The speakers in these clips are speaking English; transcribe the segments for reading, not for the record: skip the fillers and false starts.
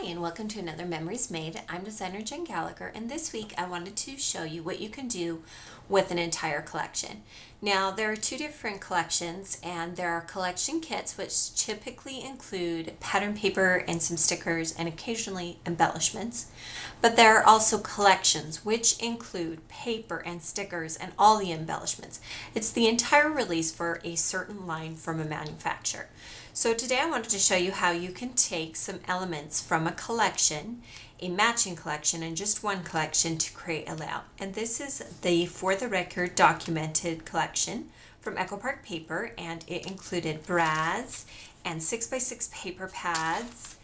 Hi, and welcome to another Memories Made. I'm designer Jen Gallacher, and this week I wanted to show you what you can do with an entire collection. Now, there are two different collections, and there are collection kits, which typically include pattern paper and some stickers and occasionally embellishments. But there are also collections, which include paper and stickers and all the embellishments. It's the entire release for a certain line from a manufacturer. So today I wanted to show you how you can take some elements from a collection, a matching collection, and just one collection to create a layout. And this is the For the Record documented collection from Echo Park Paper, and it included brads and 6x6 paper pads,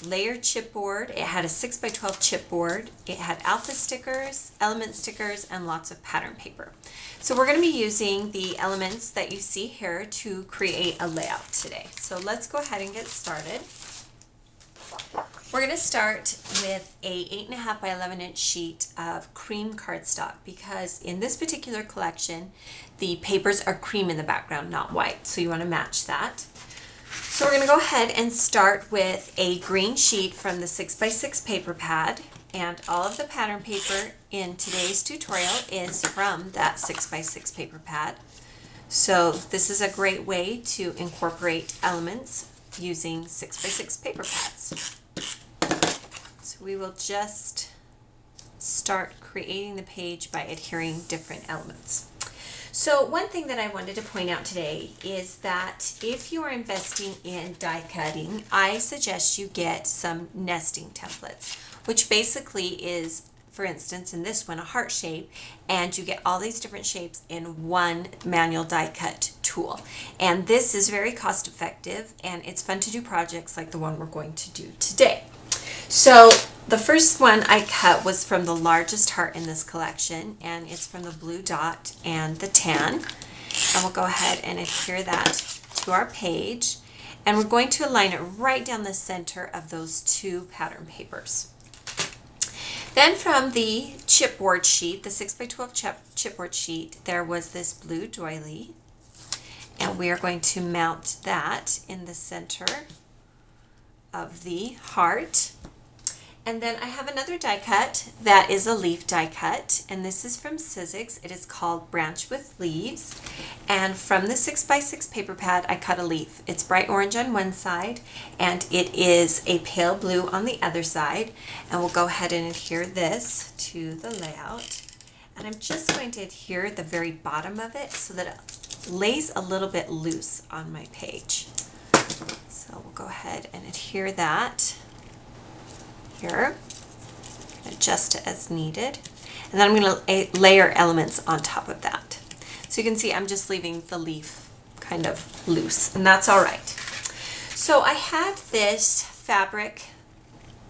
layered chipboard. It had a 6x12 chipboard. It had alpha stickers, element stickers, and lots of pattern paper. So we're going to be using the elements that you see here to create a layout today. So let's go ahead and get started. We're going to start with a 8.5 by 11 inch sheet of cream cardstock, because in this particular collection the papers are cream in the background, not white, so you want to match that. So we're going to go ahead and start with a green sheet from the 6x6 paper pad, and all of the pattern paper in today's tutorial is from that 6x6 paper pad. So this is a great way to incorporate elements using 6x6 paper pads. So we will just start creating the page by adhering different elements. So one thing that I wanted to point out today is that if you are investing in die cutting, I suggest you get some nesting templates, which basically is, for instance, in this one, a heart shape, and you get all these different shapes in one manual die cut tool. And this is very cost effective, and it's fun to do projects like the one we're going to do today. So the first one I cut was from the largest heart in this collection, and it's from the blue dot and the tan. And we'll go ahead and adhere that to our page, and we're going to align it right down the center of those two pattern papers. Then from the chipboard sheet, the 6x12 chipboard sheet, there was this blue doily, and we are going to mount that in the center of the heart. And then I have another die cut that is a leaf die cut, and this is from Sizzix. It is called Branch with Leaves, and from the 6x6 paper pad I cut a leaf. It's bright orange on one side and it is a pale blue on the other side, and we'll go ahead and adhere this to the layout. And I'm just going to adhere the very bottom of it so that it lays a little bit loose on my page. So we'll go ahead and adhere that here, adjust it as needed, and then I'm going to layer elements on top of that. So you can see I'm just leaving the leaf kind of loose, and that's all right. So I had this fabric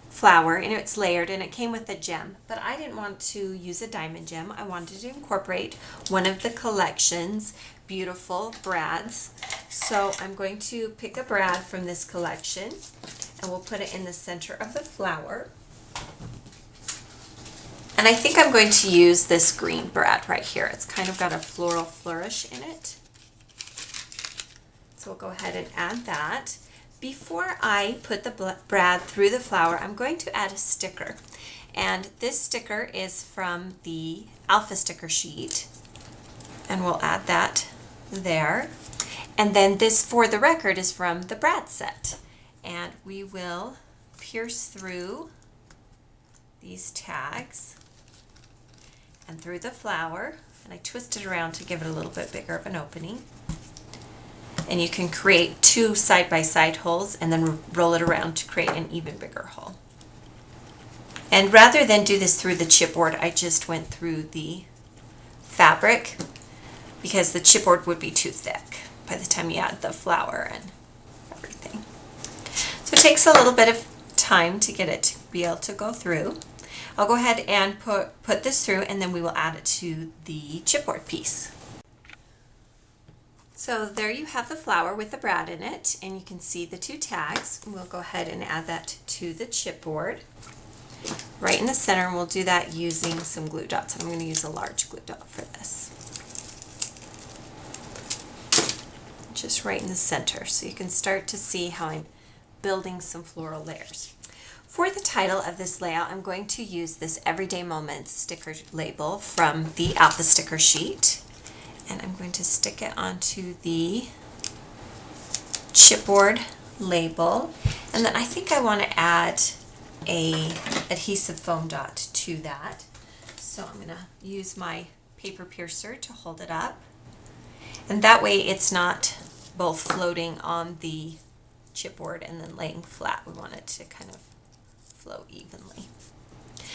flower, and it's layered, and it came with a gem, but I didn't want to use a diamond gem. I wanted to incorporate one of the collection's beautiful brads. So I'm going to pick a brad from this collection, and we'll put it in the center of the flower. And I think I'm going to use this green brad right here. It's kind of got a floral flourish in it. So we'll go ahead and add that. Before I put the brad through the flower, I'm going to add a sticker. And this sticker is from the alpha sticker sheet, and we'll add that there. And then this For the Record is from the brad set. And we will pierce through these tags and through the flower, and I twist it around to give it a little bit bigger of an opening. And you can create two side-by-side holes and then roll it around to create an even bigger hole. And rather than do this through the chipboard, I just went through the fabric because the chipboard would be too thick by the time you add the flower and everything. So it takes a little bit of time to get it to be able to go through. I'll go ahead and put this through, and then we will add it to the chipboard piece. So there you have the flower with the brad in it, and you can see the two tags. We'll go ahead and add that to the chipboard right in the center, and we'll do that using some glue dots. I'm going to use a large glue dot for this. Just right in the center, so you can start to see how I'm building some floral layers. For the title of this layout, I'm going to use this Everyday Moments sticker label from the Alpha sticker sheet. And I'm going to stick it onto the chipboard label. And then I think I want to add a adhesive foam dot to that. So I'm going to use my paper piercer to hold it up. And that way it's not both floating on the chipboard and then laying flat. We want it to kind of flow evenly.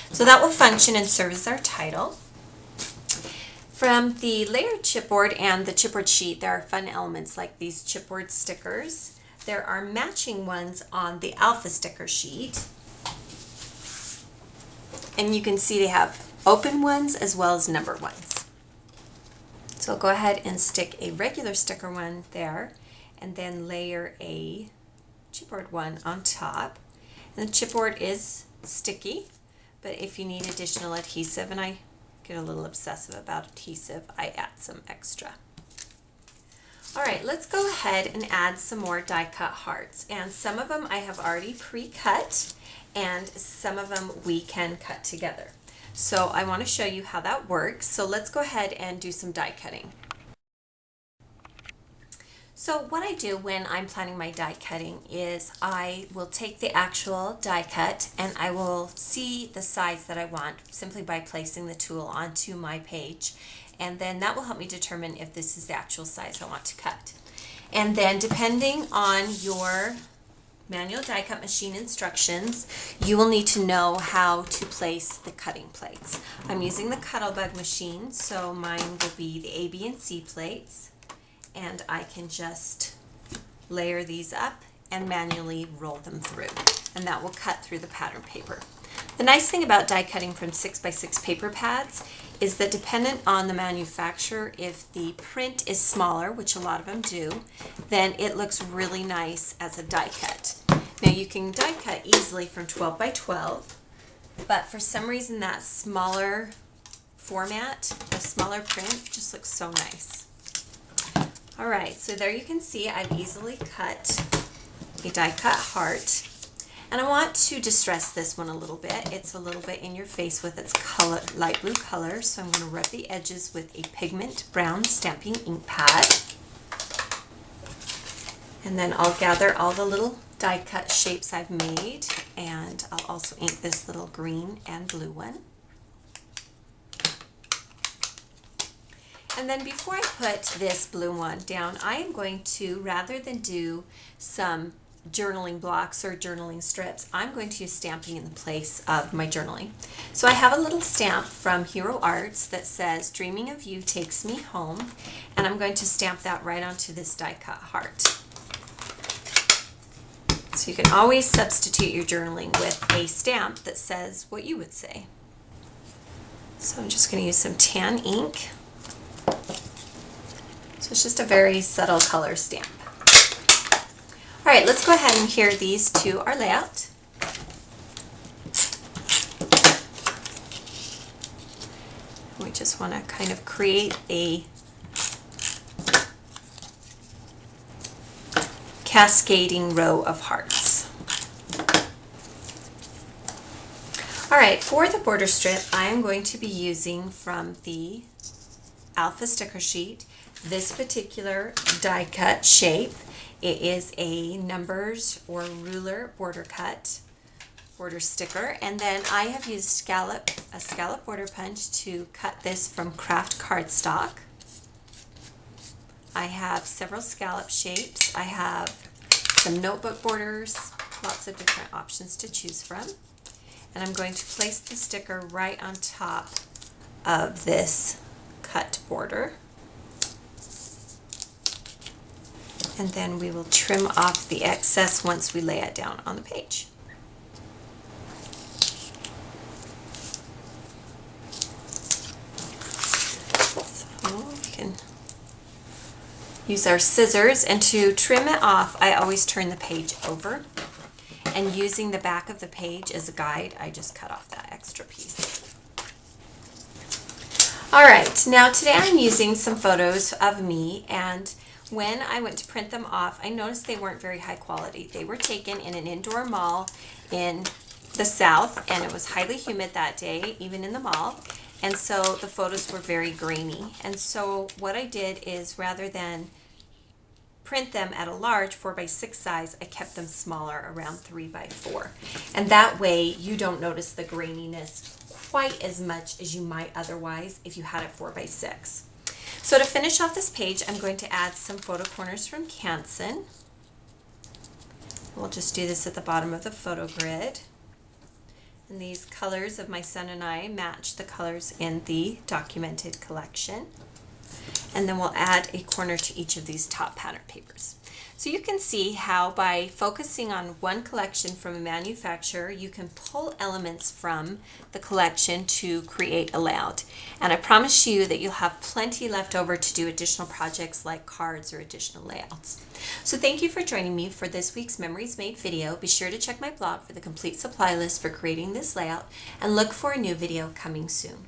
So that will function and serve as our title. From the layered chipboard and the chipboard sheet, there are fun elements like these chipboard stickers. There are matching ones on the Alpha sticker sheet. And you can see they have open ones as well as numbered ones. So I'll go ahead and stick a regular sticker one there and then layer a chipboard one on top. And the chipboard is sticky, but if you need additional adhesive, and I get a little obsessive about adhesive, I add some extra. All right, let's go ahead and add some more die cut hearts. And some of them I have already pre-cut and some of them we can cut together. So I want to show you how that works. So let's go ahead and do some die cutting. So what I do when I'm planning my die cutting is I will take the actual die cut and I will see the size that I want simply by placing the tool onto my page. And then that will help me determine if this is the actual size I want to cut. And then depending on your manual die cut machine instructions, you will need to know how to place the cutting plates. I'm using the Cuttlebug machine, so mine will be the A, B, and C plates. And I can just layer these up and manually roll them through. And that will cut through the pattern paper. The nice thing about die cutting from 6x6 paper pads is that dependent on the manufacturer, if the print is smaller, which a lot of them do, then it looks really nice as a die cut. Now you can die cut easily from 12 by 12, but for some reason that smaller format, the smaller print just looks so nice. All right, so there you can see I've easily cut a die cut heart. And I want to distress this one a little bit. It's a little bit in your face with its color, light blue color, so I'm going to rub the edges with a pigment brown stamping ink pad. And then I'll gather all the little die cut shapes I've made, and I'll also ink this little green and blue one. And then before I put this blue one down, I am going to, rather than do some journaling blocks or journaling strips, I'm going to use stamping in the place of my journaling. So I have a little stamp from Hero Arts that says, "Dreaming of you takes me home," and I'm going to stamp that right onto this die cut heart. So you can always substitute your journaling with a stamp that says what you would say. So I'm just going to use some tan ink. So it's just a very subtle color stamp. All right, let's go ahead and adhere these to our layout. We just want to kind of create a cascading row of hearts. All right, for the border strip, I am going to be using from the Alpha sticker sheet this particular die cut shape. It is a numbers or ruler border cut border sticker, and then I have used a scallop border punch to cut this from craft cardstock. I have several scallop shapes. I have some notebook borders, lots of different options to choose from. And I'm going to place the sticker right on top of this cut border. And then we will trim off the excess once we lay it down on the page. So we can use our scissors, and to trim it off, I always turn the page over. And using the back of the page as a guide, I just cut off that extra piece. All right, now today I'm using some photos of me, and when I went to print them off, I noticed they weren't very high quality. They were taken in an indoor mall in the south, and it was highly humid that day, even in the mall. And so the photos were very grainy. And so what I did is, rather than print them at a large 4x6 size, I kept them smaller, around 3x4. And that way you don't notice the graininess quite as much as you might otherwise if you had it 4x6. So to finish off this page, I'm going to add some photo corners from Canson. We'll just do this at the bottom of the photo grid. And these colors of my son and I match the colors in the documented collection. And then we'll add a corner to each of these top pattern papers. So you can see how by focusing on one collection from a manufacturer, you can pull elements from the collection to create a layout. And I promise you that you'll have plenty left over to do additional projects like cards or additional layouts. So thank you for joining me for this week's Memories Made video. Be sure to check my blog for the complete supply list for creating this layout, and look for a new video coming soon.